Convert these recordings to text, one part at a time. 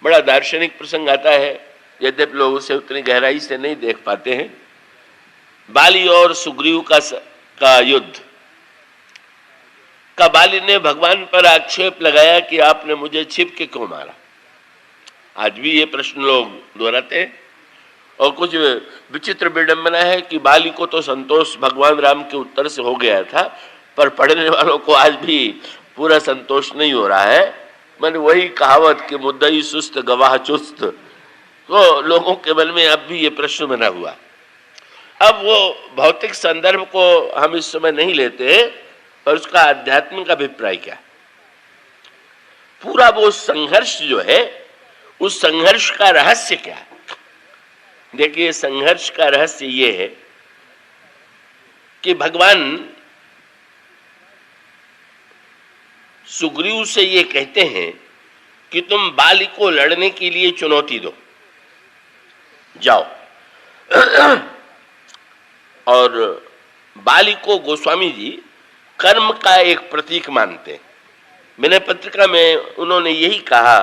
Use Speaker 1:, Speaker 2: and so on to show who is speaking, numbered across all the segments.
Speaker 1: बड़ा दार्शनिक प्रसंग आता है, यद्यपि लोग उसे उतनी गहराई से नहीं देख पाते हैं। बाली और सुग्रीव का युद्ध का बाली ने भगवान पर आक्षेप लगाया कि आपने मुझे छिप के क्यों मारा। आज भी ये प्रश्न लोग दोहराते हैं। और कुछ विचित्र विडंबना है कि बाली को तो संतोष भगवान राम के उत्तर से हो गया था, पर पढ़ने वालों को आज भी पूरा संतोष नहीं हो रहा है। मैंने वही कहावत कि मुद्दई सुस्त गवाह चुस्त, तो लोगों के मन में अब भी ये प्रश्न बना हुआ। अब वो भौतिक संदर्भ को हम इस समय नहीं लेते, पर उसका आध्यात्मिक अभिप्राय क्या, पूरा वो संघर्ष जो है, उस संघर्ष का रहस्य क्या है। देखिए, संघर्ष का रहस्य ये है कि भगवान सुग्रीव से ये कहते हैं कि तुम बाली को लड़ने के लिए चुनौती दो, जाओ। और बाली को गोस्वामी जी कर्म का एक प्रतीक मानते हैं। विनय पत्रिका में उन्होंने यही कहा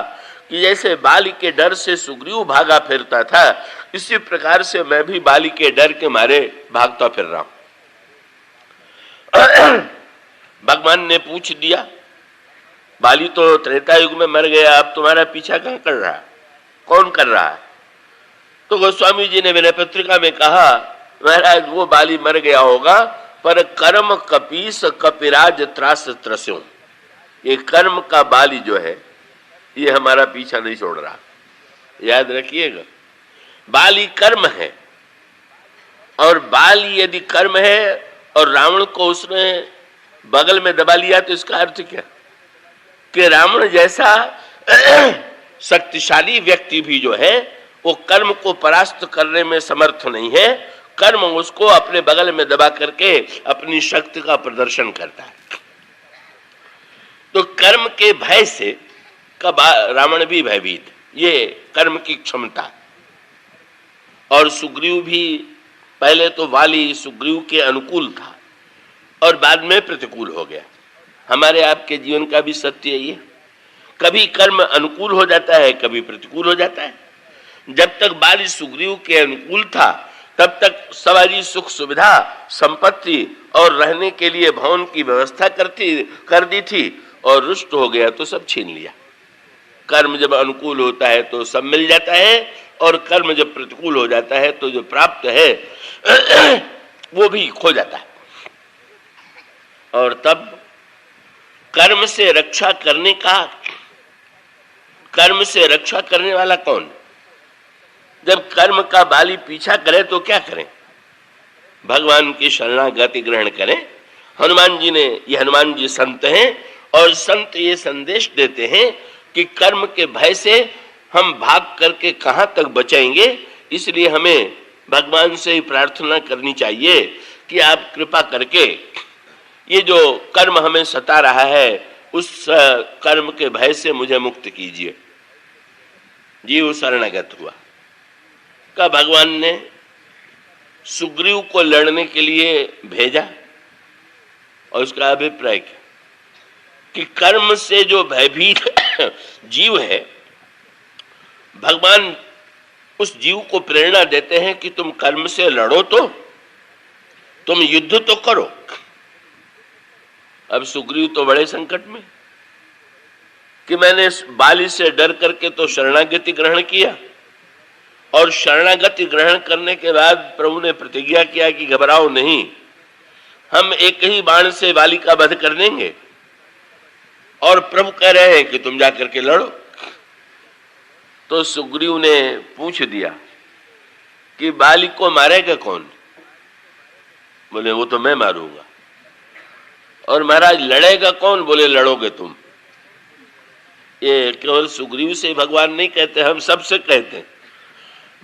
Speaker 1: कि जैसे बाली के डर से सुग्रीव भागा फिरता था, इसी प्रकार से मैं भी बाली के डर के मारे भागता फिर रहा हूं। भगवान ने पूछ दिया, बाली तो त्रेता युग में मर गया, अब तुम्हारा पीछा कहां कर रहा है, कौन कर रहा है? तो गोस्वामी जी ने विनय पत्रिका में कहा, महाराज वो बाली मर गया होगा, पर कर्म कपीस कपिराज त्रास त्रस्यों, ये कर्म का बाली जो है ये हमारा पीछा नहीं छोड़ रहा। याद रखिएगा, बाली कर्म है, और बाली यदि कर्म है और रावण को उसने बगल में दबा लिया, तो इसका अर्थ क्या कि रावण जैसा शक्तिशाली व्यक्ति भी जो है वो कर्म को परास्त करने में समर्थ नहीं है। कर्म उसको अपने बगल में दबा करके अपनी शक्ति का प्रदर्शन करता है। तो कर्म के भय से रावण भी भयभीत, ये कर्म की क्षमता। और सुग्रीव भी, पहले तो वाली सुग्रीव के अनुकूल था और बाद में प्रतिकूल हो गया। हमारे आपके जीवन का भी सत्य यही है, कभी कर्म अनुकूल हो जाता है, कभी प्रतिकूल हो जाता है। जब तक बाली सुग्रीव के अनुकूल था, तब तक सवारी सुख सुविधा संपत्ति और रहने के लिए भवन की व्यवस्था कर दी थी, और रुष्ट हो गया तो सब छीन लिया। कर्म जब अनुकूल होता है तो सब मिल जाता है, और कर्म जब प्रतिकूल हो जाता है तो जो प्राप्त है वो भी खो जाता है। और तब कर्म से रक्षा करने वाला कौन? जब कर्म का बाली पीछा करे तो क्या करें? भगवान की शरणागति ग्रहण करें। हनुमान जी संत हैं, और संत ये संदेश देते हैं कि कर्म के भय से हम भाग करके कहां तक बचेंगे। इसलिए हमें भगवान से ही प्रार्थना करनी चाहिए कि आप कृपा करके ये जो कर्म हमें सता रहा है, उस कर्म के भय से मुझे मुक्त कीजिए। जीव शरणागत हुआ। का भगवान ने सुग्रीव को लड़ने के लिए भेजा, और उसका अभिप्राय क्या कि कर्म से जो भयभीत जीव है, भगवान उस जीव को प्रेरणा देते हैं कि तुम कर्म से लड़ो, तो तुम युद्ध तो करो। अब सुग्रीव तो बड़े संकट में कि मैंने बाली से डर करके तो शरणागति ग्रहण किया, और शरणागति ग्रहण करने के बाद प्रभु ने प्रतिज्ञा किया कि घबराओ नहीं, हम एक ही बाण से बाली का वध कर देंगे। और प्रभु कह रहे हैं कि तुम जाकर के लड़ो। तो सुग्रीव ने पूछ दिया कि बाली को मारेगा कौन? बोले वो तो मैं मारूंगा। और महाराज लड़ेगा कौन? बोले लड़ोगे तुम। ये केवल सुग्रीव से भगवान नहीं कहते, हम सबसे कहते हैं।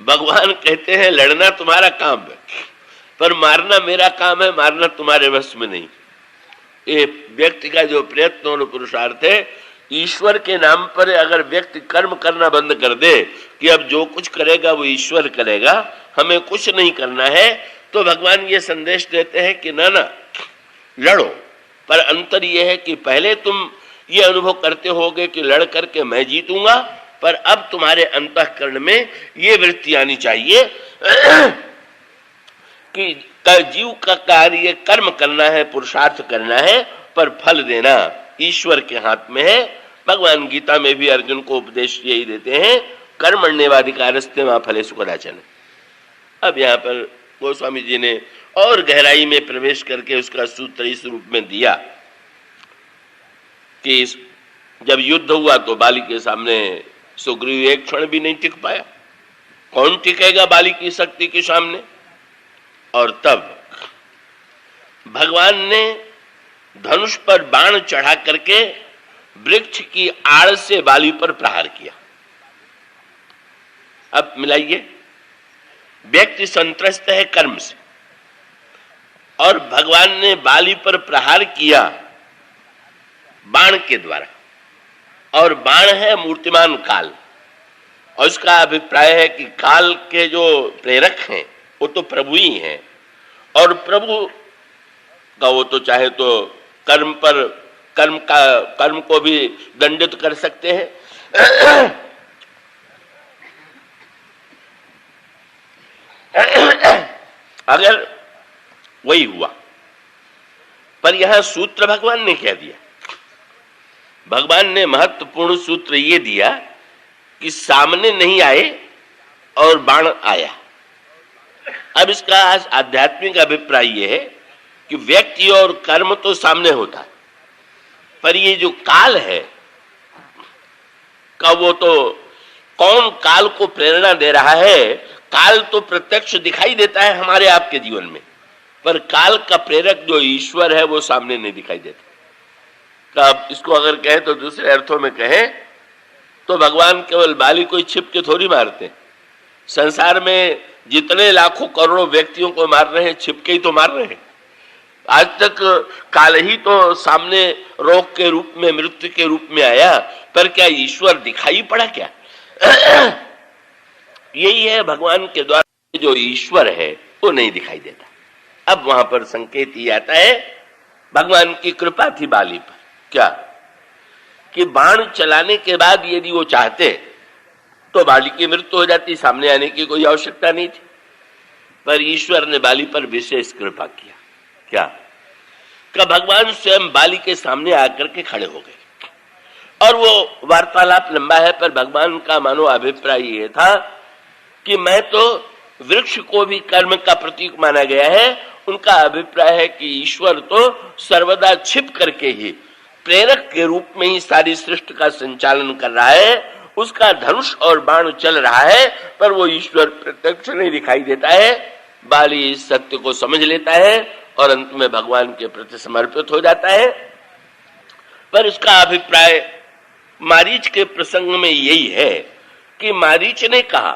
Speaker 1: भगवान कहते हैं लड़ना तुम्हारा काम है, पर मारना मेरा काम है, मारना तुम्हारे वश में नहीं। ये व्यक्ति का जो प्रयत्न और पुरुषार्थ है, ईश्वर के नाम पर अगर व्यक्ति कर्म करना बंद कर दे कि अब जो कुछ करेगा वो ईश्वर करेगा, हमें कुछ नहीं करना है, तो भगवान ये संदेश देते हैं कि ना लड़ो। पर अंतर यह है कि पहले तुम ये अनुभव करते होगे कि लड़ करके मैं जीतूंगा, पर अब तुम्हारे अंतःकरण में ये वृत्ति आनी चाहिए कि जीव का कार्य कर्म करना है, पुरुषार्थ करना है, पर फल देना ईश्वर के हाथ में है। भगवान गीता में भी अर्जुन को उपदेश यही देते हैं, कर्मण्येवाधिकारस्ते मा फलेषु कदाचन। अब यहाँ पर गोस्वामी जी ने और गहराई में प्रवेश करके उसका सूत्र इस रूप में दिया कि जब युद्ध हुआ तो बाली के सामने सुग्रीव एक क्षण भी नहीं टिक पाया। कौन टिकेगा बाली की शक्ति के सामने? और तब भगवान ने धनुष पर बाण चढ़ा करके वृक्ष की आड़ से बाली पर प्रहार किया। अब मिलाइए, व्यक्ति संत्रस्त है कर्म से और भगवान ने बाली पर प्रहार किया बाण के द्वारा, और बाण है मूर्तिमान काल। और उसका अभिप्राय है कि काल के जो प्रेरक हैं वो तो प्रभु ही हैं, और प्रभु का वो तो चाहे तो कर्म को भी दंडित कर सकते हैं। अगर वही हुआ, पर यहां सूत्र भगवान ने क्या दिया? भगवान ने महत्वपूर्ण सूत्र ये दिया कि सामने नहीं आए और बाण आया। अब इसका आध्यात्मिक अभिप्राय ये है कि व्यक्ति और कर्म तो सामने होता है, पर ये जो काल है का वो तो कौन काल को प्रेरणा दे रहा है? काल तो प्रत्यक्ष दिखाई देता है हमारे आपके जीवन में, पर काल का प्रेरक जो ईश्वर है वो सामने नहीं दिखाई देता। अब इसको अगर कहें तो दूसरे अर्थों में कहें तो भगवान केवल बाली को छिप के थोड़ी मारते। संसार में जितने लाखों करोड़ों व्यक्तियों को मार रहे हैं, छिपके ही तो मार रहे हैं। आज तक काल ही तो सामने रोग के रूप में, मृत्यु के रूप में आया, पर क्या ईश्वर दिखाई पड़ा क्या? यही है भगवान के द्वारा जो ईश्वर है वो नहीं दिखाई देता। अब वहां पर संकेत ही आता है, भगवान की कृपा थी बाली पर, क्या कि बाण चलाने के बाद यदि वो चाहते तो बाली की मृत्यु हो जाती, सामने आने की कोई आवश्यकता नहीं थी। पर ईश्वर ने बाली पर विशेष कृपा किया, क्या कि भगवान स्वयं बाली के सामने आकर के खड़े हो गए। और वो वार्तालाप लंबा है, पर भगवान का मानो अभिप्राय ये था कि मैं तो वृक्ष को भी कर्म का प्रतीक माना गया है। उनका अभिप्राय है कि ईश्वर तो सर्वदा छिप करके ही प्रेरक के रूप में ही सारी सृष्टि का संचालन कर रहा है। उसका धनुष और बाण चल रहा है, पर वो ईश्वर प्रत्यक्ष नहीं दिखाई देता है। बाली इस सत्य को समझ लेता है और अंत में भगवान के प्रति समर्पित हो जाता है। पर इसका अभिप्राय मारीच के प्रसंग में यही है कि मारीच ने कहा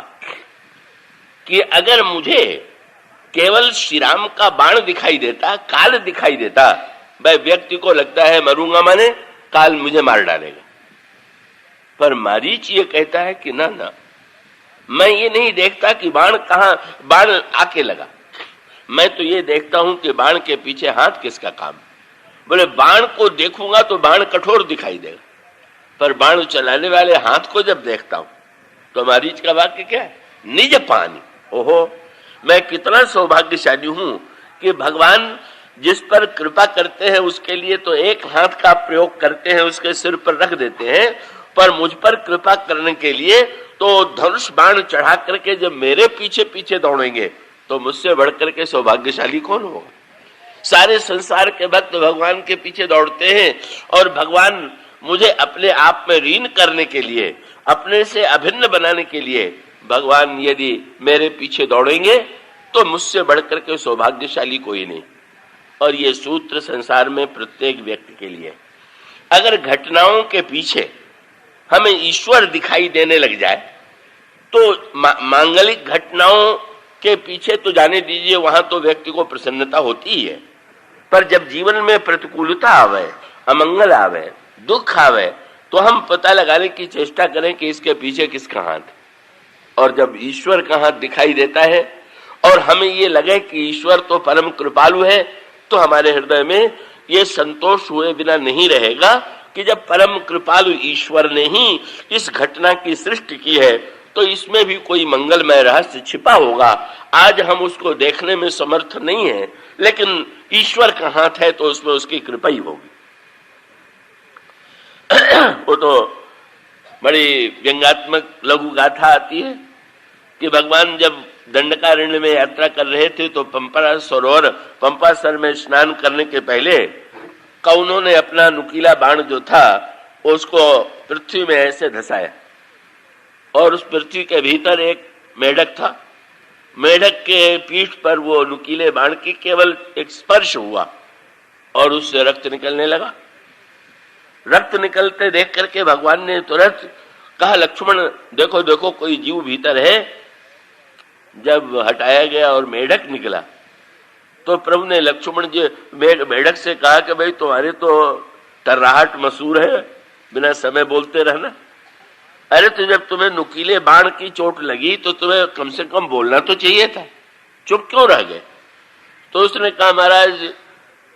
Speaker 1: कि अगर मुझे केवल श्री राम का बाण दिखाई देता, काल दिखाई देता, भाई व्यक्ति को लगता है मरूंगा माने काल मुझे मार डालेगा। पर मारीच ये कहता है कि ना ना, मैं ये नहीं देखता कि बाण कहां बाण आके लगा, मैं तो ये देखता हूं कि बाण के पीछे हाथ किसका काम। बोले बाण को देखूंगा तो बाण कठोर दिखाई देगा, पर बाण चलाने वाले हाथ को जब देखता हूं तो मारीच का वाक्य क्या है? निज पानी। ओहो, मैं कितना सौभाग्यशाली हूं कि भगवान जिस पर कृपा करते हैं उसके लिए तो एक हाथ का प्रयोग करते हैं, उसके सिर पर रख देते हैं, पर मुझ पर कृपा करने के लिए तो धनुष बाण चढ़ा करके जब मेरे पीछे पीछे दौड़ेंगे तो मुझसे बढ़कर के सौभाग्यशाली कौन होगा? सारे संसार के भक्त भगवान के पीछे दौड़ते हैं और भगवान मुझे अपने आप में लीन करने के लिए, अपने से अभिन्न बनाने के लिए भगवान यदि मेरे पीछे दौड़ेंगे तो मुझसे बढ़कर के सौभाग्यशाली कोई नहीं। और ये सूत्र संसार में प्रत्येक व्यक्ति के लिए, अगर घटनाओं के पीछे हमें ईश्वर दिखाई देने लग जाए तो मांगलिक घटनाओं के पीछे तो जाने दीजिए, वहां तो व्यक्ति को प्रसन्नता होती ही है, पर जब जीवन में प्रतिकूलता आवे, अमंगल आवे, दुख आवे, तो हम पता लगाने की चेष्टा करें कि इसके पीछे किसका हाथ। और जब ईश्वर का हाथ दिखाई देता है और हमें ये लगे कि ईश्वर तो परम कृपालु है, तो हमारे हृदय में ये संतोष हुए बिना नहीं रहेगा कि जब परम कृपालु ईश्वर ने ही इस घटना की सृष्टि की है तो इसमें भी कोई मंगलमय रहस्य छिपा होगा। आज हम उसको देखने में समर्थ नहीं है, लेकिन ईश्वर का हाथ है तो उसमें उसकी कृपा ही होगी। वो तो बड़ी व्यंग्यात्मक लघु गाथा आती है कि भगवान जब दंडकारण्य में यात्रा कर रहे थे तो पंपासर में स्नान करने के पहले उन्होंने अपना नुकीला बाण जो था उसको पृथ्वी में ऐसे धसाया और उस पृथ्वी के भीतर एक मेढक था। मेढक के पीठ पर वो नुकीले बाण की केवल एक स्पर्श हुआ और उससे रक्त निकलने लगा। रक्त निकलते देख करके भगवान ने तुरंत कहा, लक्ष्मण देखो देखो कोई जीव भीतर है। जब हटाया गया और मेढक निकला तो प्रभु ने लक्ष्मण जी मेढक से कहा कि भाई तुम्हारे तो टर्राहट मशहूर है, बिना समय बोलते रहना। अरे तो जब तुम्हें नुकीले बाण की चोट लगी तो तुम्हें कम से कम बोलना तो चाहिए था, चुप क्यों रह गए? तो उसने कहा, महाराज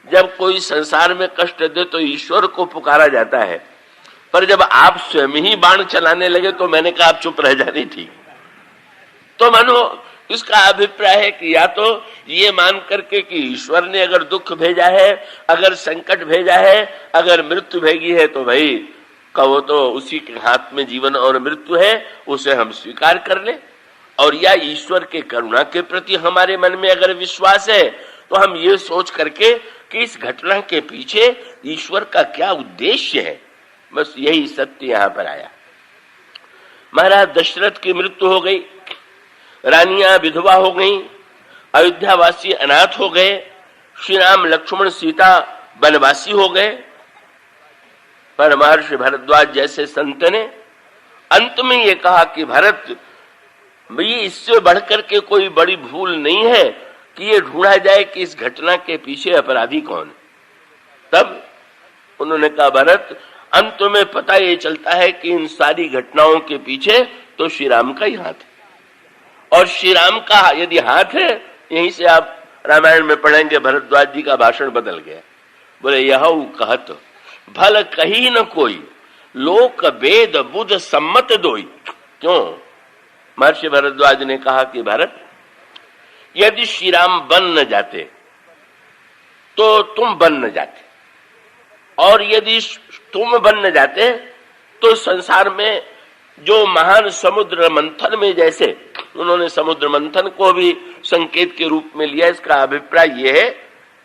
Speaker 1: जब कोई संसार में कष्ट दे तो ईश्वर को पुकारा जाता है, पर जब आप स्वयं ही बाण चलाने लगे तो मैंने कहा आप चुप रह जानी थी। तो मानो इसका अभिप्राय है कि या तो ये मान करके कि ईश्वर ने अगर दुख भेजा है, अगर संकट भेजा है, अगर मृत्यु भेजी है तो भाई कहो तो उसी के हाथ में जीवन और मृत्यु है, उसे हम स्वीकार कर ले। और या ईश्वर के करुणा के प्रति हमारे मन में अगर विश्वास है तो हम ये सोच करके कि इस घटना के पीछे ईश्वर का क्या उद्देश्य है, बस यही सत्य यहां पर आया। महाराज दशरथ की मृत्यु हो गई, रानियां विधवा हो गई, अयोध्यावासी अनाथ हो गए, श्री राम लक्ष्मण सीता वनवासी हो गए। पर महर्षि भरद्वाज जैसे संत ने अंत में ये कहा कि भरत, ये इससे बढ़कर के कोई बड़ी भूल नहीं है कि ये ढूंढा जाए कि इस घटना के पीछे अपराधी कौन है। तब उन्होंने कहा, भरत अंत में पता ये चलता है कि इन सारी घटनाओं के पीछे तो श्री राम का ही हाथ है, और श्री राम का यदि हाथ है, यहीं से आप रामायण में पढ़ेंगे भरद्वाज जी का भाषण बदल गया। बोले, यह कहत भल कही न कोई, लोक वेद बुध सम्मत दोई। क्यों? महर्षि भरद्वाज ने कहा कि भरत, यदि श्री राम बन न जाते तो तुम बन न जाते, और यदि तुम बन न जाते तो संसार में जो महान समुद्र मंथन में, जैसे उन्होंने समुद्र मंथन को भी संकेत के रूप में लिया, इसका अभिप्राय यह है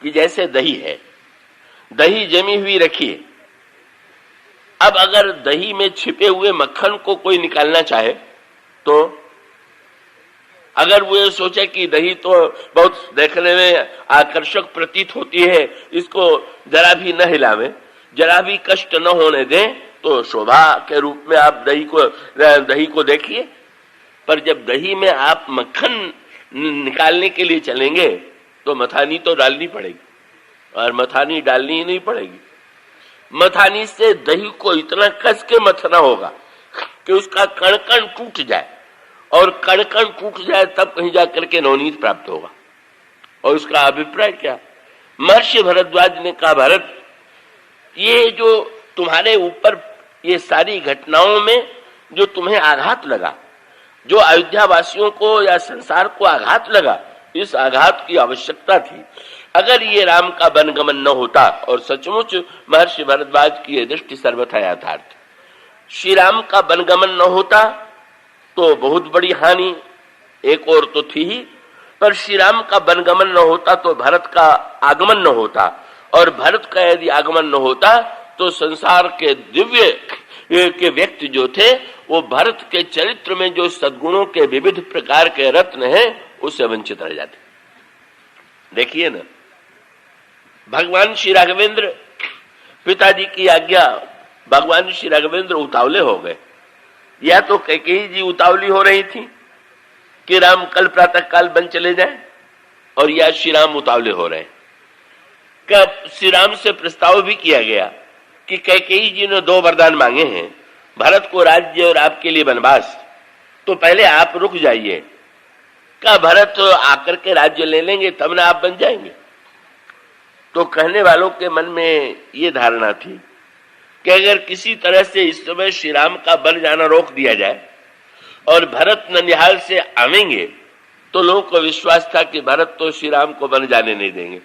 Speaker 1: कि जैसे दही है, दही जमी हुई रखिए, अब अगर दही में छिपे हुए मक्खन को कोई निकालना चाहे तो अगर वो ये सोचे कि दही तो बहुत देखने में आकर्षक प्रतीत होती है, इसको जरा भी न हिलावे, जरा भी कष्ट न होने दें, तो शोभा के रूप में आप दही को देखिए। पर जब दही में आप मक्खन निकालने के लिए चलेंगे तो मथानी तो डालनी पड़ेगी, और मथानी डालनी ही नहीं पड़ेगी। मथानी से दही को इतना कस के मथना होगा कि उसका कण कण टूट जाए, और कण कण टूट जाए तब कहीं जाकर के नवनीत प्राप्त होगा। और उसका अभिप्राय क्या? महर्षि भरद्वाज ने कहा, भरत ये जो तुम्हारे ऊपर ये सारी घटनाओं में जो तुम्हें आघात लगा, जो अयोध्या वासियों को या संसार को आघात लगा, इस आघात की आवश्यकता थी। अगर ये राम का वनगमन न होता, और सचमुच महर्षि भरद्वाज की यह दृष्टि सर्वथा यथार्थ, श्री राम का वनगमन न होता तो बहुत बड़ी हानि एक और तो थी ही, पर श्री राम का वनगमन न होता तो भरत का आगमन न होता, और भरत का यदि आगमन न होता तो संसार के दिव्य के व्यक्ति जो थे वो भरत के चरित्र में जो सद्गुणों के विविध प्रकार के रत्न हैं उससे वंचित रह जाते। देखिए ना, भगवान श्री राघवेंद्र, पिताजी की आज्ञा, भगवान श्री राघवेंद्र उतावले हो गए, या तो कैकेयी जी उतावली हो रही थी कि राम कल प्रातः काल बन चले जाए, और या श्री राम उतावले हो रहे। कब श्री राम से प्रस्ताव भी किया गया कि कैकेयी जी ने 2 वरदान मांगे हैं, भरत को राज्य और आपके लिए वनवास, तो पहले आप रुक जाइए, क्या भरत आकर के राज्य ले लेंगे तब ना आप बन जाएंगे। तो कहने वालों के मन में ये धारणा थी कि अगर किसी तरह से इस समय श्री राम का बन जाना रोक दिया जाए और भरत ननिहाल से आवेंगे, तो लोगों को विश्वास था कि भरत तो श्री राम को बन जाने नहीं देंगे,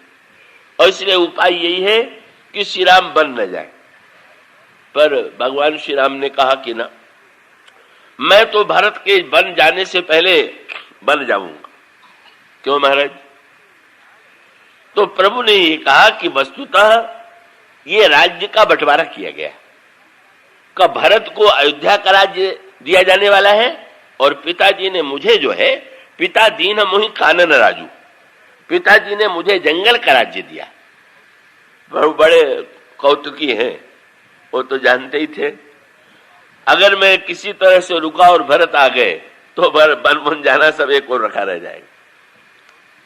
Speaker 1: और इसलिए उपाय यही है कि श्री राम बन न जाए। पर भगवान श्री राम ने कहा कि ना, मैं तो भरत के बन जाने से पहले बन जाऊंगा। क्यों महाराज? तो प्रभु ने ये कहा कि वस्तुतः ये राज्य का बंटवारा किया गया, का भरत को अयोध्या का राज्य दिया जाने वाला है, और पिताजी ने मुझे जो है, पिता दीन मुहि कानन राजू, पिताजी ने मुझे जंगल का राज्य दिया। बड़े कौतुकी हैं, वो तो जानते ही थे अगर मैं किसी तरह से रुका और भरत आ गए तो बन बन जाना सब एक और रखा रह जाएगा।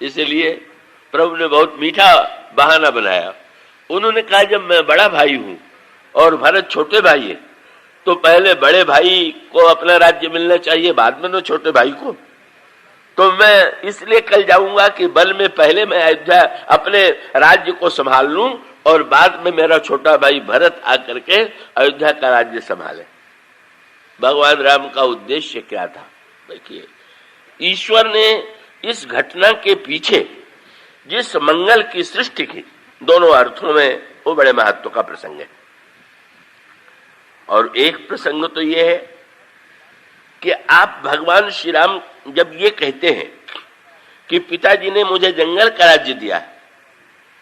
Speaker 1: इसलिए प्रभु ने बहुत मीठा बहाना बनाया। उन्होंने कहा जब मैं बड़ा भाई हूं और भरत छोटे भाई है, तो पहले बड़े भाई को अपना राज्य मिलना चाहिए, बाद में तो छोटे भाई को। तो मैं इसलिए कल जाऊंगा कि बल में पहले मैं अयोध्या अपने राज्य को संभाल लूं और बाद में मेरा छोटा भाई भरत आकर के अयोध्या का राज्य संभाले। भगवान राम का उद्देश्य क्या था? देखिए, ईश्वर ने इस घटना के पीछे जिस मंगल की सृष्टि की, दोनों अर्थों में वो बड़े महत्व का प्रसंग है। और एक प्रसंग तो ये है कि आप भगवान श्री राम जब ये कहते हैं कि पिताजी ने मुझे जंगल का राज्य दिया,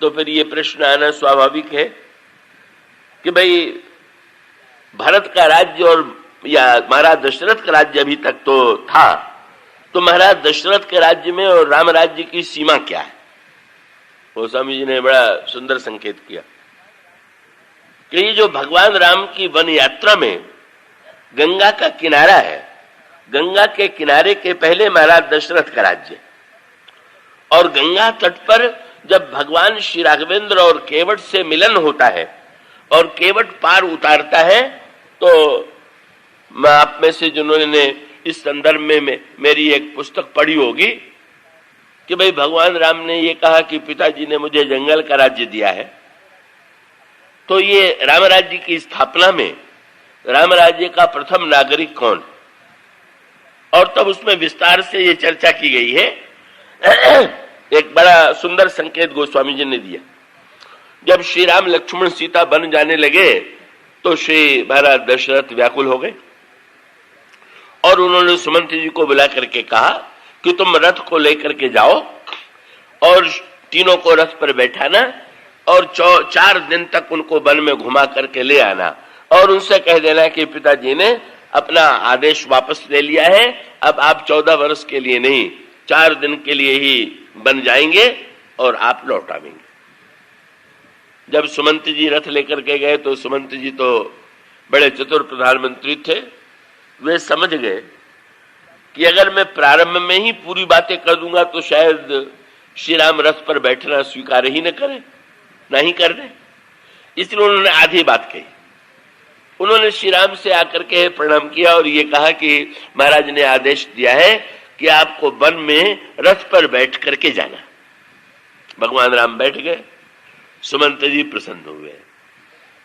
Speaker 1: तो फिर ये प्रश्न आना स्वाभाविक है कि भाई भरत का राज्य और या महाराज दशरथ का राज्य अभी तक तो था, तो महाराज दशरथ के राज्य में और राम राज्य की सीमा क्या है? वो स्वामी जी ने बड़ा सुंदर संकेत किया कि ये जो भगवान राम की वन यात्रा में गंगा का किनारा है, गंगा के किनारे के पहले महाराज दशरथ का राज्य, और गंगा तट पर जब भगवान श्री राघवेंद्र और केवट से मिलन होता है और केवट पार उतारता है, तो मैं आप में से जिन्होंने इस संदर्भ में मेरी एक पुस्तक पढ़ी होगी कि भाई भगवान राम ने ये कहा कि पिताजी ने मुझे जंगल का राज्य दिया है, तो ये राम राज्य की स्थापना में राम राज्य का प्रथम नागरिक कौन? और तब उसमें विस्तार से ये चर्चा की गई है। एक बड़ा सुंदर संकेत गोस्वामी जी ने दिया। जब श्री राम लक्ष्मण सीता बन जाने लगे तो श्री महाराज दशरथ व्याकुल हो गए और उन्होंने सुमंत जी को बुला करके कहा कि तुम रथ को लेकर के जाओ और तीनों को रथ पर बैठाना और 4 दिन तक उनको वन में घुमा करके ले आना, और उनसे कह देना कि पिताजी ने अपना आदेश वापस ले लिया है, अब आप 14 वर्ष के लिए नहीं 4 दिन के लिए ही बन जाएंगे और आप लौट आवेंगे। जब सुमंत जी रथ लेकर के गए तो सुमंत जी तो बड़े चतुर प्रधानमंत्री थे, वे समझ गए कि अगर मैं प्रारंभ में ही पूरी बातें कर दूंगा तो शायद श्री राम रथ पर बैठना स्वीकार ही न करें, नहीं कर रहे। इसलिए उन्होंने आधी बात कही। उन्होंने श्री राम से आकर के प्रणाम किया और ये कहा कि महाराज ने आदेश दिया है कि आपको वन में रथ पर बैठ करके जाना। भगवान राम बैठ गए, सुमंत जी प्रसन्न हुए।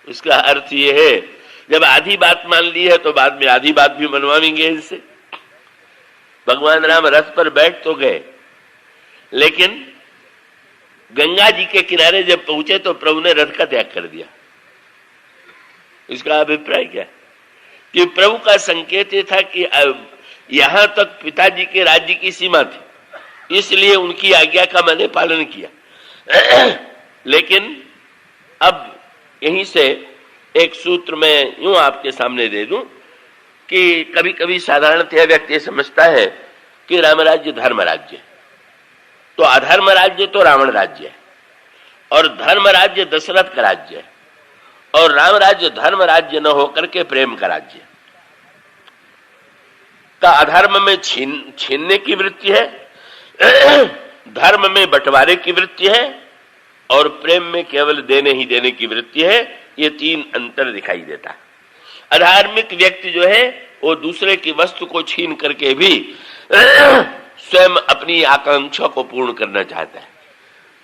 Speaker 1: उसका अर्थ ये है जब आधी बात मान ली है तो बाद में आधी बात भी मनवाएंगे इनसे। भगवान राम रथ पर बैठ तो गए, लेकिन गंगा जी के किनारे जब पहुंचे तो प्रभु ने रथ का त्याग कर दिया। इसका अभिप्राय क्या? कि प्रभु का संकेत ये था कि यहां तक पिताजी के राज्य की सीमा थी, इसलिए उनकी आज्ञा का मैंने पालन किया। लेकिन अब यहीं से एक सूत्र में यूं आपके सामने दे दूं कि कभी कभी साधारणतः व्यक्ति समझता है कि राम राज्य धर्म राज्य, तो अधर्म राज्य तो रावण राज्य है, और धर्म राज्य दशरथ का राज्य है, और राम राज्य धर्म राज्य न होकर के प्रेम का राज्य। का अधर्म में छीनने की वृत्ति है, धर्म में बंटवारे की वृत्ति है, और प्रेम में केवल देने ही देने की वृत्ति है। ये 3 अंतर दिखाई देता है। अधार्मिक व्यक्ति जो है वो दूसरे की वस्तु को छीन करके भी स्वयं अपनी आकांक्षा को पूर्ण करना चाहता है।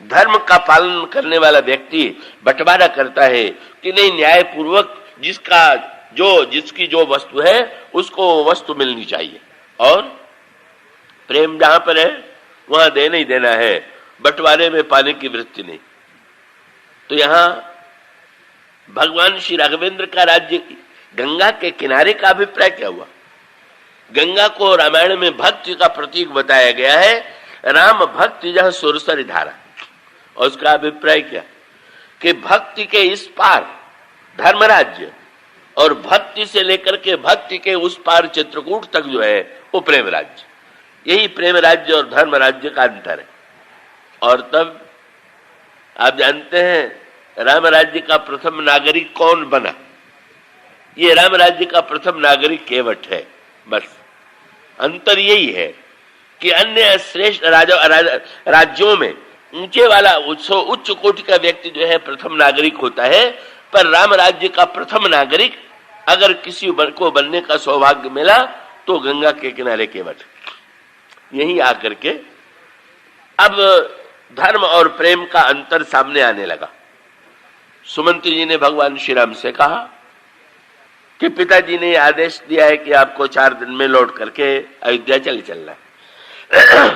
Speaker 1: धर्म का पालन करने वाला व्यक्ति बंटवारा करता है कि नहीं, न्याय पूर्वक जिसकी जो वस्तु है उसको वस्तु मिलनी चाहिए। और प्रेम जहां पर है वहां देना ही देना है, बंटवारे में पाने की वृत्ति नहीं। तो यहां भगवान श्री राघवेंद्र का राज्य गंगा के किनारे का अभिप्राय क्या हुआ? गंगा को रामायण में भक्ति का प्रतीक बताया गया है। राम भक्ति जह सुरसरी धारा, और उसका अभिप्राय क्या कि भक्ति के इस पार धर्मराज्य और भक्ति से लेकर के भक्ति के उस पार चित्रकूट तक जो है वो प्रेम राज्य। यही प्रेम राज्य और धर्म राज्य का अंतर है। और तब आप जानते हैं राम राज्य का प्रथम नागरिक कौन बना? ये राम राज्य का प्रथम नागरिक केवट है। बस अंतर यही है कि अन्य श्रेष्ठ राज्यों में ऊंचे वाला उच्च कोटि का व्यक्ति जो है प्रथम नागरिक होता है, पर राम राज्य का प्रथम नागरिक अगर किसी को बनने का सौभाग्य मिला तो गंगा के किनारे केवट। यही आकर के अब धर्म और प्रेम का अंतर सामने आने लगा। सुमंत जी ने भगवान श्री राम से कहा कि पिताजी ने आदेश दिया है कि आपको 4 दिन में लौट करके अयोध्या चले चलना है।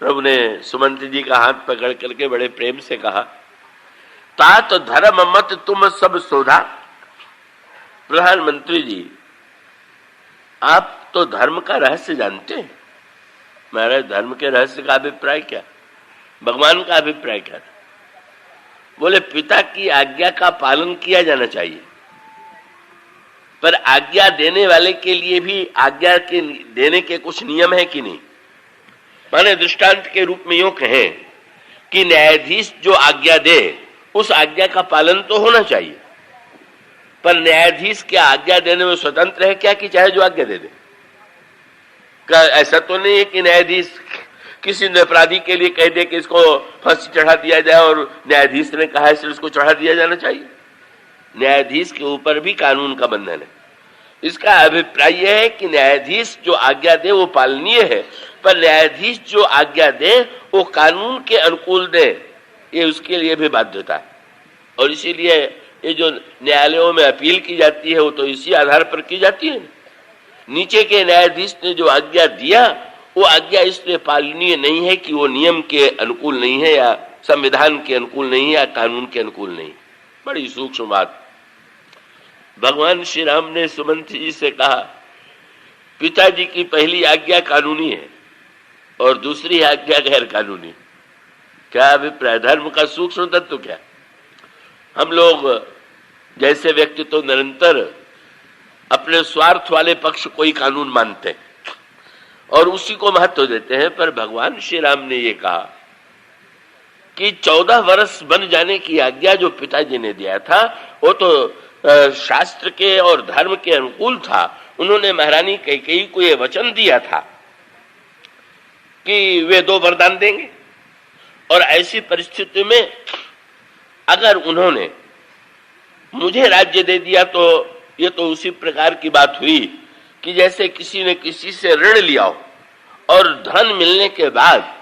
Speaker 1: प्रभु ने सुमंत जी का हाथ पकड़ करके बड़े प्रेम से कहा, तात धर्म मत तुम सब सोधा। प्रधानमंत्री जी, आप तो धर्म का रहस्य जानते हैं। महाराज, धर्म के रहस्य का अभिप्राय क्या? भगवान का अभिप्राय क्या था? बोले पिता की आज्ञा का पालन किया जाना चाहिए, पर आज्ञा देने वाले के लिए भी आज्ञा के देने के कुछ नियम है कि नहीं? माने दृष्टांत के रूप में यूं कहें कि न्यायाधीश जो आज्ञा दे उस आज्ञा का पालन तो होना चाहिए, पर न्यायाधीश क्या आज्ञा देने में स्वतंत्र है क्या कि चाहे जो आज्ञा दे दे? ऐसा तो नहीं है कि न्यायाधीश किसी अपराधी के लिए कह दे कि इसको फांसी चढ़ा दिया जाए और न्यायाधीश ने कहा है इसलिए इसको चढ़ा दिया जाना चाहिए। न्यायाधीश के ऊपर भी कानून का बंधन है। इसका अभिप्राय यह है कि न्यायाधीश जो आज्ञा दे वो पालनीय है, पर न्यायाधीश जो आज्ञा दे वो कानून के अनुकूल दे, ये उसके लिए भी बाध्यता है। और इसीलिए ये जो न्यायालयों में अपील की जाती है वो तो इसी आधार पर की जाती है। नीचे के न्यायाधीश ने जो आज्ञा दिया वो आज्ञा इसलिए पालनीय नहीं है कि वो नियम के अनुकूल नहीं है या संविधान के अनुकूल नहीं है या कानून के अनुकूल नहीं। बड़ी सूक्ष्म बात। भगवान श्री राम ने सुमंत जी से कहा, पिताजी की पहली आज्ञा कानूनी है और दूसरी आज्ञा गैर कानूनी। क्या अभिप्राय? धर्म का सूक्ष्म तत्व क्या? हम लोग जैसे व्यक्ति तो निरंतर अपने स्वार्थ वाले पक्ष को ही कानून मानते हैं और उसी को महत्व देते हैं, पर भगवान श्री राम ने ये कहा कि 14 वर्ष बन जाने की आज्ञा जो पिताजी ने दिया था वो तो शास्त्र के और धर्म के अनुकूल था। उन्होंने महारानी कैकेयी को ये वचन दिया था कि वे 2 वरदान देंगे, और ऐसी परिस्थिति में अगर उन्होंने मुझे राज्य दे दिया तो ये तो उसी प्रकार की बात हुई कि जैसे किसी ने किसी से ऋण लिया हो और धन मिलने के बाद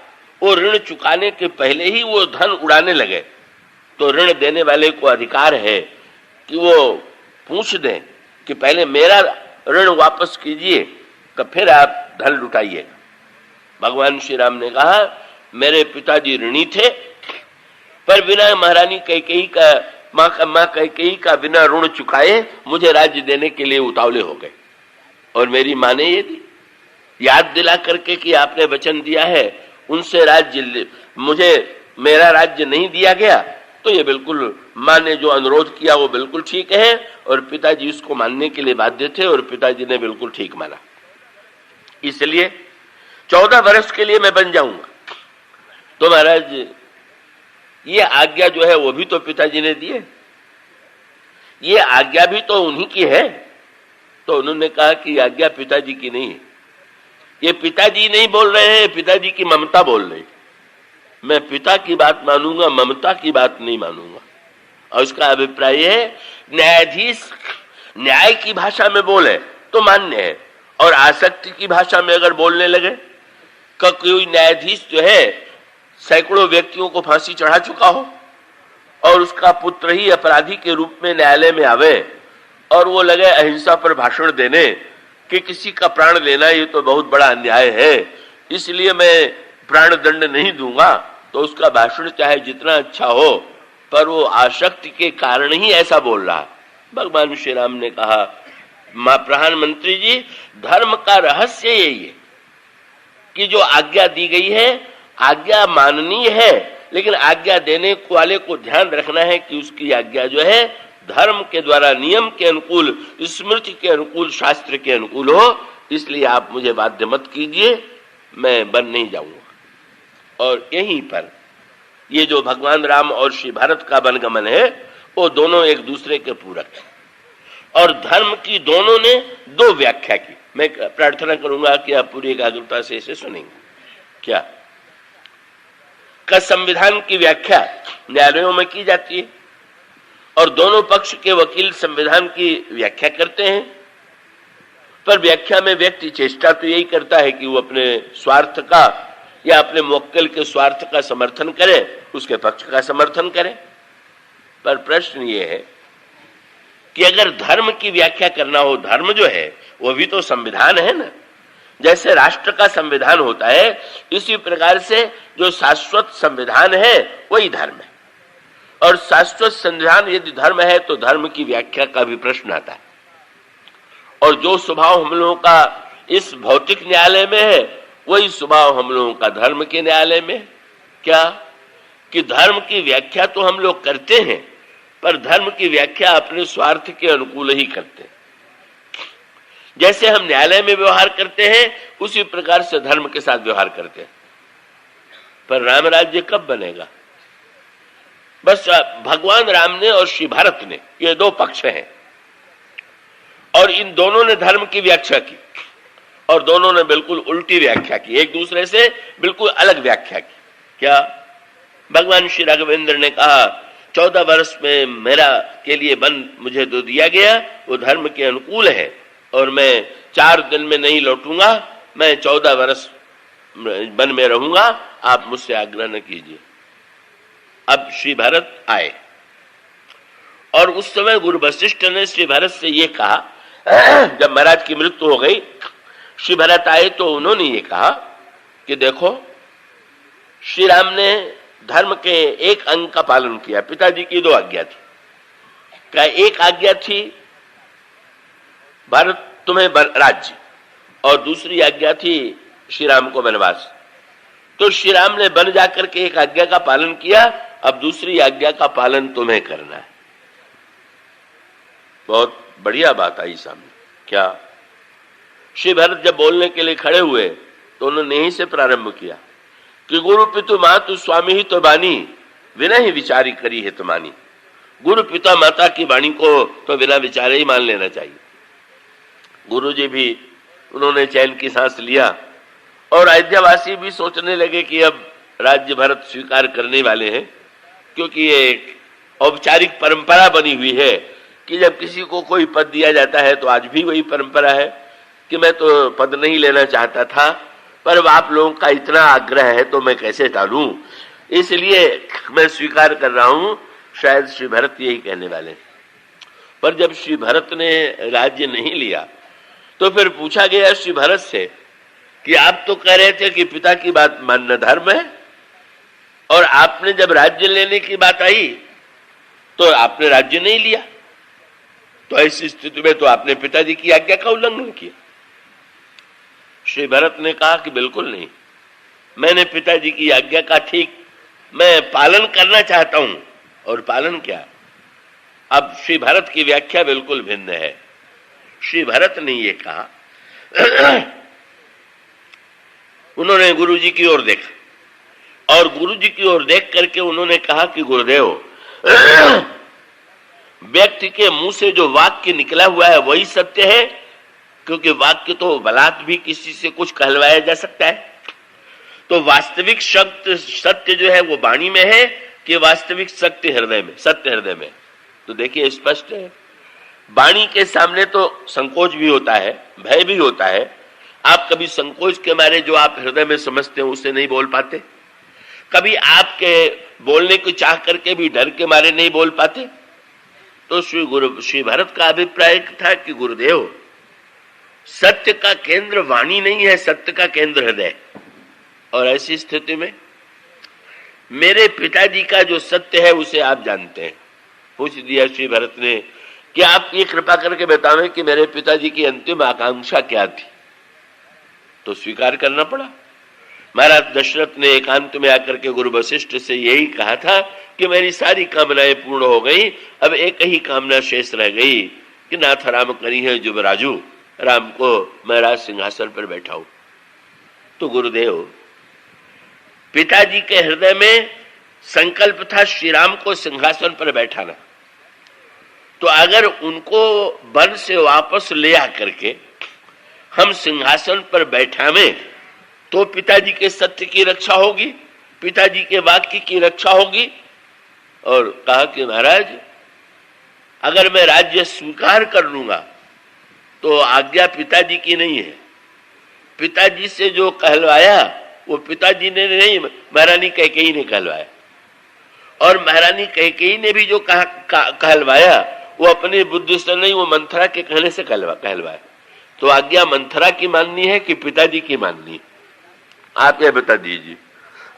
Speaker 1: वो ऋण चुकाने के पहले ही वो धन उड़ाने लगे, तो ऋण देने वाले को अधिकार है कि वो पूछ दें कि पहले मेरा ऋण वापस कीजिए तो फिर आप धन लुटाइएगा। भगवान श्री राम ने कहा, मेरे पिताजी ऋणी थे, पर बिना महारानी कैकेयी का माँ कैकेयी का बिना ऋण चुकाए मुझे राज्य देने के लिए उतावले हो गए। और मेरी माँ ने ये दी याद दिला करके कि आपने वचन दिया है उनसे राज्य मुझे मेरा राज्य नहीं दिया गया, तो ये बिल्कुल माँ ने जो अनुरोध किया वो बिल्कुल ठीक है और पिताजी उसको मानने के लिए बाध्य थे और पिताजी ने बिल्कुल ठीक माना। इसलिए 14 वर्ष के लिए मैं बन जाऊंगा। तो महाराज ये आज्ञा जो है वो भी तो पिताजी ने दी है, ये आज्ञा भी तो उन्हीं की है। तो उन्होंने कहा कि आज्ञा पिताजी की नहीं है, ये पिताजी नहीं बोल रहे हैं, पिताजी की ममता बोल रही। मैं पिता की बात मानूंगा, ममता की बात नहीं मानूंगा। और उसका अभिप्राय है न्यायाधीश न्याय की भाषा में बोले तो मान्य है, और आसक्ति की भाषा में अगर बोलने लगे, कोई न्यायाधीश जो है सैकड़ों व्यक्तियों को फांसी चढ़ा चुका हो और उसका पुत्र ही अपराधी के रूप में न्यायालय में आवे और वो लगे अहिंसा पर भाषण देने कि किसी का प्राण लेना ये तो बहुत बड़ा अन्याय है, इसलिए मैं प्राण दंड नहीं दूंगा, तो उसका भाषण चाहे जितना अच्छा हो पर वो आसक्ति के कारण ही ऐसा बोल रहा है। भगवान श्री राम ने कहा, प्रधानमंत्री जी, धर्म का रहस्य यही है कि जो आज्ञा दी गई है, आज्ञा माननीय है, लेकिन आज्ञा देने वाले को ध्यान रखना है कि उसकी आज्ञा जो है धर्म के द्वारा, नियम के अनुकूल, स्मृति के अनुकूल, शास्त्र के अनुकूल हो। इसलिए आप मुझे बाध्य मत कीजिए, मैं बन नहीं जाऊंगा। और यहीं पर ये जो भगवान राम और श्री भरत का वनगमन है, वो दोनों एक दूसरे के पूरक है और धर्म की दोनों ने दो व्याख्या की। मैं प्रार्थना करूंगा कि आप पूरी एकाग्रता से इसे सुनेंगे। क्या का संविधान की व्याख्या न्यायालयों में की जाती है और दोनों पक्ष के वकील संविधान की व्याख्या करते हैं, पर व्याख्या में व्यक्ति चेष्टा तो यही करता है कि वो अपने स्वार्थ का या अपने मुवक्किल के स्वार्थ का समर्थन करे, उसके पक्ष का समर्थन करे। पर प्रश्न ये है कि अगर धर्म की व्याख्या करना हो, धर्म जो है वो भी तो संविधान है ना। जैसे राष्ट्र का संविधान होता है, इसी प्रकार से जो शाश्वत संविधान है वही धर्म है। और शाश्वत संविधान यदि धर्म है तो धर्म की व्याख्या का भी प्रश्न आता है। और जो स्वभाव हम लोगों का इस भौतिक न्यायालय में है, वही स्वभाव हम लोगों का धर्म के न्यायालय में। क्या कि धर्म की व्याख्या तो हम लोग करते हैं, पर धर्म की व्याख्या अपने स्वार्थ के अनुकूल ही करते हैं। जैसे हम न्यायालय में व्यवहार करते हैं, उसी प्रकार से धर्म के साथ व्यवहार करते हैं। पर राम राज्य कब बनेगा? बस भगवान राम ने और श्री भरत ने, ये दो पक्ष हैं और इन दोनों ने धर्म की व्याख्या की और दोनों ने बिल्कुल उल्टी व्याख्या की, एक दूसरे से बिल्कुल अलग व्याख्या की। क्या भगवान श्री राघवेंद्र ने कहा, 14 वर्ष में मेरा के लिए वन मुझे जो दिया गया वो धर्म के अनुकूल है और मैं 4 दिन में नहीं लौटूंगा, मैं 14 वर्ष वन में रहूंगा, आप मुझसे आग्रह न कीजिए। अब श्री भरत आए और उस समय गुरु वशिष्ठ ने श्री भरत से ये कहा, जब महाराज की मृत्यु हो गई, श्री भरत आए तो उन्होंने ये कहा कि देखो, श्री राम ने धर्म के एक अंग का पालन किया। पिताजी की 2 आज्ञा थी। क्या एक आज्ञा थी भारत तुम्हें राज्य और दूसरी आज्ञा थी श्री राम को वनवास। तो श्री राम ने वन जाकर के एक आज्ञा का पालन किया, अब दूसरी आज्ञा का पालन तुम्हें करना है। बहुत बढ़िया बात आई सामने। क्या श्री भरत जब बोलने के लिए खड़े हुए तो उन्होंने यहीं से प्रारंभ किया कि गुरु पितु मातु स्वामी ही तो बानी, बिना ही विचारी करी है तुमानी। गुरु पिता माता की वाणी को तो बिना विचारे ही मान लेना चाहिए। गुरु जी भी उन्होंने चैन की सांस लिया और अयोध्यावासी भी सोचने लगे कि अब राज्य भरत स्वीकार करने वाले हैं, क्योंकि ये एक औपचारिक परंपरा बनी हुई है कि जब किसी को कोई पद दिया जाता है तो आज भी वही परंपरा है कि मैं तो पद नहीं लेना चाहता था, पर आप लोगों का इतना आग्रह है तो मैं कैसे टालूं, इसलिए मैं स्वीकार कर रहा हूं। शायद श्री भरत यही कहने वाले। पर जब श्री भरत ने राज्य नहीं लिया तो फिर पूछा गया श्री भरत से कि आप तो कह रहे थे कि पिता की बात मानना धर्म है, और आपने जब राज्य लेने की बात आई तो आपने राज्य नहीं लिया, तो ऐसी स्थिति में तो आपने पिताजी की आज्ञा का उल्लंघन किया। श्री भरत ने कहा कि बिल्कुल नहीं, मैंने पिताजी की आज्ञा का ठीक मैं पालन करना चाहता हूं। और पालन क्या? अब श्री भरत की व्याख्या बिल्कुल भिन्न है। श्री भरत ने ये कहा, उन्होंने गुरु जी की ओर देखा और गुरु जी की ओर देख करके उन्होंने कहा कि गुरुदेव, व्यक्ति के मुंह से जो वाक्य निकला हुआ है वही सत्य है, क्योंकि वाक्य तो बलात् भी किसी से कुछ कहलवाया जा सकता है। तो वास्तविक सत्य जो है वो वाणी में है कि वास्तविक सत्य हृदय में, सत्य हृदय में? तो देखिए स्पष्ट है, वाणी के सामने तो संकोच भी होता है, भय भी होता है। आप कभी संकोच के मारे जो आप हृदय में समझते हैं उसे नहीं बोल पाते, कभी आपके बोलने को चाह करके भी डर के मारे नहीं बोल पाते? तो श्री भरत का अभिप्राय था कि गुरुदेव, सत्य का केंद्र वाणी नहीं है, सत्य का केंद्र हृदय। और ऐसी स्थिति में मेरे पिताजी का जो सत्य है उसे आप जानते हैं। पूछ दिया श्री भरत ने कि आप ये कृपा करके बतावें कि मेरे पिताजी की अंतिम आकांक्षा क्या थी। तो स्वीकार करना पड़ा। महाराज दशरथ ने एकांत में आकर के गुरु वशिष्ठ से यही कहा था कि मेरी सारी कामनाएं पूर्ण हो गई, अब एक ही कामना शेष रह गई कि नाथ राम करी है जुबराजू, राम को मैं राज सिंहासन पर बैठाऊं। तो गुरुदेव, पिताजी के हृदय में संकल्प था श्री राम को सिंहासन पर बैठाना। तो अगर उनको वन से वापस ले आकर के हम सिंहासन पर बैठावें तो पिताजी के सत्य की रक्षा होगी, पिताजी के वाक्य की रक्षा होगी। और कहा कि महाराज, अगर मैं राज्य स्वीकार कर लूंगा तो आज्ञा पिताजी की नहीं है। पिताजी से जो कहलवाया वो पिताजी ने नहीं, महारानी कैकेयी ने कहलवाया। और महारानी कैकेयी ने भी जो कहलवाया वो अपनी बुद्धि से नहीं, वो मंथरा के कहने से कहलवाया। तो आज्ञा मंथरा की माननी है कि पिताजी की माननी है? आप यह बता दीजिए।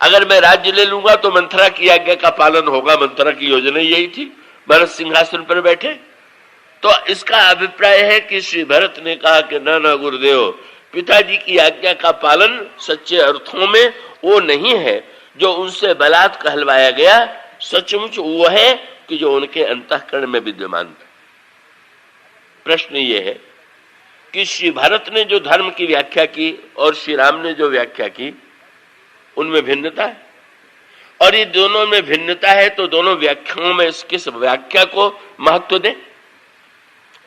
Speaker 1: अगर मैं राज्य ले लूंगा तो मंथरा की आज्ञा का पालन होगा, मंथरा की योजना यही थी, भरत सिंहासन पर बैठे। तो इसका अभिप्राय है कि श्री भरत ने कहा कि ना ना गुरुदेव, पिताजी की आज्ञा का पालन सच्चे अर्थों में वो नहीं है जो उनसे बलात् कहलवाया गया, सचमुच वो है कि जो उनके अंतःकरण में विद्यमान था। प्रश्न ये है कि श्री भरत ने जो धर्म की व्याख्या की और श्री राम ने जो व्याख्या की, उनमें भिन्नता है। और ये दोनों में भिन्नता है तो दोनों व्याख्याओं में किस व्याख्या को महत्व दें?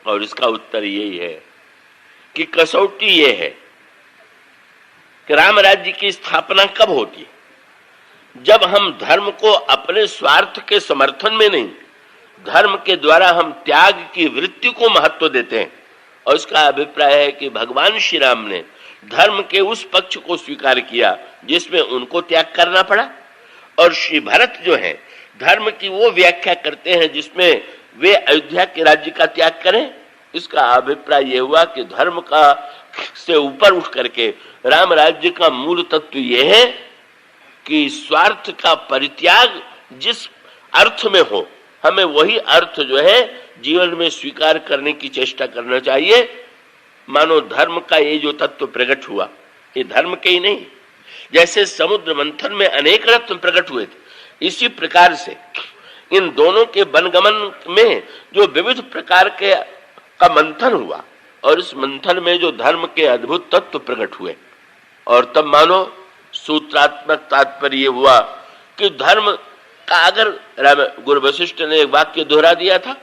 Speaker 1: और इसका उत्तर यही है कि कसौटी ये है कि राम राज्य की स्थापना कब होती है? जब हम धर्म को अपने स्वार्थ के समर्थन में नहीं, धर्म के द्वारा हम त्याग की वृत्ति को महत्व देते हैं। और इसका अभिप्राय है कि भगवान श्री राम ने धर्म के उस पक्ष को स्वीकार किया जिसमें उनको त्याग करना पड़ा, और श्री भरत जो है धर्म की वो व्याख्या करते हैं जिसमें वे अयोध्या के राज्य का त्याग करें। इसका अभिप्राय यह हुआ कि धर्म का से ऊपर उठ करके राम राज्य का मूल तत्व यह है कि स्वार्थ का परित्याग जिस अर्थ में हो, हमें वही अर्थ जो है जीवन में स्वीकार करने की चेष्टा करना चाहिए। मानो धर्म का ये जो तत्व प्रकट हुआ, ये धर्म के ही नहीं, जैसे समुद्र मंथन में अनेक रत्न प्रकट हुए थे, इसी प्रकार से इन दोनों के वनगमन में जो विविध प्रकार के का मंथन हुआ, और इस मंथन में जो धर्म के अद्भुत तत्व प्रकट हुए। और तब मानो सूत्रात्मक तात्पर्य हुआ कि धर्म का, अगर गुरु वशिष्ठ ने एक वाक्य दोहरा दिया था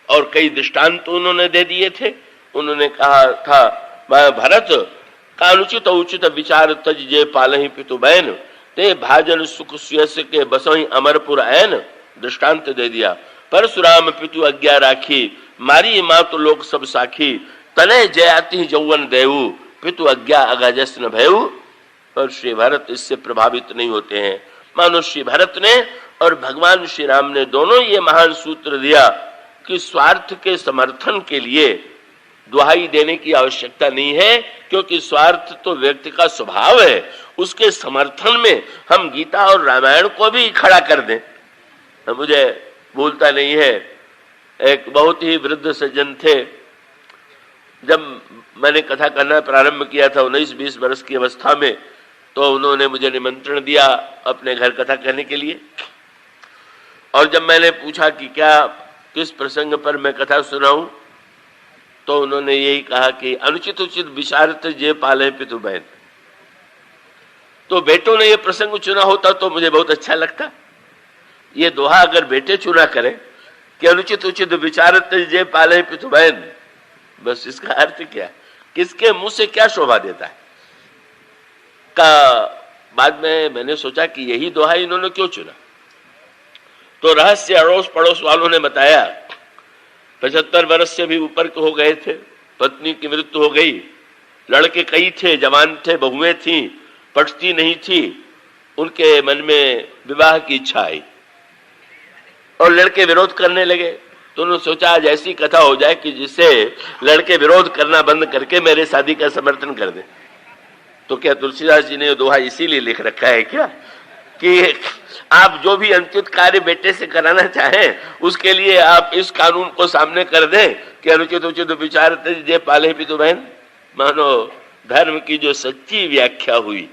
Speaker 1: और कई दृष्टांत उन्होंने दे दिए थे। उन्होंने कहा था, भरत का अनुचित उचित विचार तज जे पालहि पितु बैन, ते भाजन सुख सुयस के बसहि अमरपुर ऐन। दृष्टांत दे दिया। परशुराम पितु आज्ञा राखी, मारी मातु लोक सब साखी, तने जयाति जौवन देवु, पितु आज्ञा अगजस न भयउ। और श्री भरत इससे प्रभावित नहीं होते हैं। मानो श्री भरत ने और भगवान श्री राम ने दोनों ये महान सूत्र दिया कि स्वार्थ के समर्थन के लिए दुहाई देने की आवश्यकता नहीं है, क्योंकि स्वार्थ तो व्यक्ति का स्वभाव है। उसके समर्थन में हम गीता और रामायण को भी खड़ा कर दें। मुझे भूलता नहीं है, एक बहुत ही वृद्ध सज्जन थे, जब मैंने कथा करना प्रारंभ किया था 19-20 वर्ष की अवस्था में, तो उन्होंने मुझे निमंत्रण दिया अपने घर कथा करने के लिए। और जब मैंने पूछा कि क्या किस प्रसंग पर मैं कथा सुनाऊं, तो उन्होंने यही कहा कि अनुचित उचित विचारत जे पाले पितु बहन। तो बेटों ने ये प्रसंग चुना होता तो मुझे बहुत अच्छा लगता। ये दोहा अगर बेटे चुना करें कि अनुचित उचित विचारत जे पाले पितु बहन, बस इसका अर्थ क्या, किसके मुंह से क्या शोभा देता है। का बाद में मैंने सोचा कि यही दोहा इन्होंने क्यों चुना। तो रहस्य अड़ोस पड़ोस वालों ने बताया, 75 वर्ष से भी ऊपर हो गए थे, पत्नी की मृत्यु हो गई, लड़के कई थे, जवान थे, बहुएं थी, पटती नहीं थी, उनके मन में विवाह की इच्छा आई और लड़के विरोध करने लगे। तो उन्होंने सोचा आज ऐसी कथा हो जाए कि जिससे लड़के विरोध करना बंद करके मेरे शादी का समर्थन कर दे। तो क्या तुलसीदास जी ने ये दोहा इसीलिए लिख रखा है क्या कि आप जो भी अनुचित कार्य बेटे से कराना चाहें उसके लिए आप इस कानून को सामने कर दें कि अनुचित उचित विचार जे पाले भी तो बहन। मानो धर्म की जो सच्ची व्याख्या हुई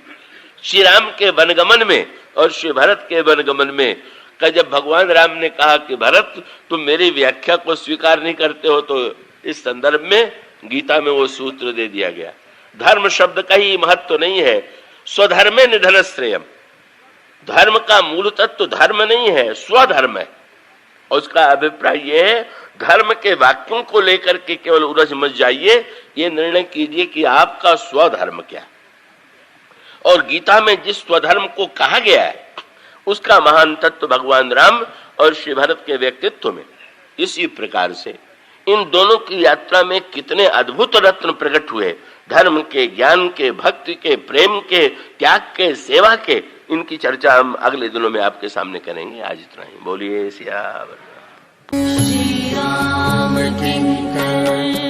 Speaker 1: श्री राम के वनगमन में और श्री भरत के वनगमन में का, जब भगवान राम ने कहा कि भरत तुम मेरी व्याख्या को स्वीकार नहीं करते हो, तो इस संदर्भ में गीता में वो सूत्र दे दिया गया। धर्म शब्द का ही महत्व नहीं है, स्वधर्मे निधन श्रेयम। धर्म का मूल तत्व धर्म नहीं है, स्वधर्म है। और उसका अभिप्राय यह है धर्म के वाक्यों को लेकर के केवल उलझ मच जाइए, ये निर्णय कीजिए कि आपका स्वधर्म क्या। और गीता में जिस स्वधर्म को कहा गया है उसका महान तत्व भगवान राम और श्री भरत के व्यक्तित्व में। इसी प्रकार से इन दोनों की यात्रा में कितने अद्भुत रत्न प्रकट हुए, धर्म के, ज्ञान के, भक्ति के, प्रेम के, त्याग के, सेवा के। इनकी चर्चा हम अगले दिनों में आपके सामने करेंगे। आज इतना ही। बोलिए सियावर राम।